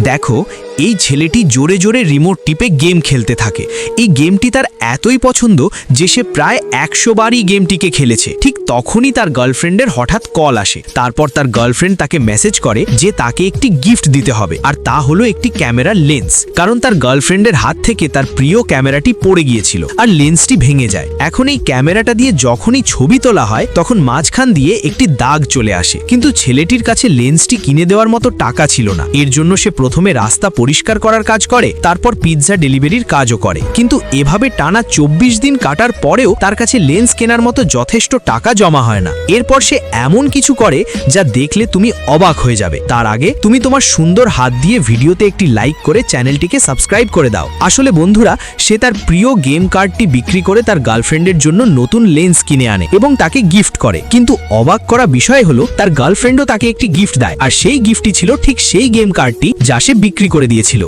দেখো, এই ছেলেটি জোরে জোরে রিমোট টিপে গেম খেলতে থাকে। এই গেমটি তার এতই পছন্দ যে সে প্রায় 100 বারই গেমটিকে খেলেছে। ঠিক তখনই তার গার্লফ্রেন্ডের হঠাৎ কল আসে। তারপর তার গার্লফ্রেন্ড তাকে মেসেজ করে যে তাকে একটি গিফট দিতে হবে, আর তা হলো একটি ক্যামেরার লেন্স। কারণ তার গার্লফ্রেন্ডের হাত থেকে তার প্রিয় ক্যামেরাটি পড়ে গিয়েছিল আর লেন্সটি ভেঙে যায়। এখন এই ক্যামেরাটা দিয়ে যখনই ছবি তোলা হয় তখন মাঝখান দিয়ে একটি দাগ চলে আসে। কিন্তু ছেলেটির কাছে লেন্সটি কিনে দেওয়ার মতো টাকা ছিল না। এর জন্য সে প্রথমে রাস্তা পরিষ্কার করার কাজ করে, তারপর পিৎজা ডেলিভারির কাজও করে। কিন্তু এভাবে টানা 24 দিন কাটার পরেও তার কাছে লেন্স কেনার মতো যথেষ্ট টাকা জমা হয় না। এরপর সে এমন কিছু করে যা দেখলে তুমি অবাক হয়ে যাবে। তার আগে তুমি তোমার সুন্দর হাত দিয়ে ভিডিওতে একটি লাইক করে চ্যানেলটিকে সাবস্ক্রাইব করে দাও। আসলে বন্ধুরা, সে তার প্রিয় গেম কার্ডটি বিক্রি করে তার গার্লফ্রেন্ডের জন্য নতুন লেন্স কিনে আনে এবং তাকে গিফট করে। কিন্তু অবাক করা বিষয় হলো তার গার্লফ্রেন্ডও তাকে একটি গিফট দেয়, আর সেই গিফটটি ছিল ঠিক সেই গেম কার্ডটি যা সে বিক্রি করে দিয়েছিল।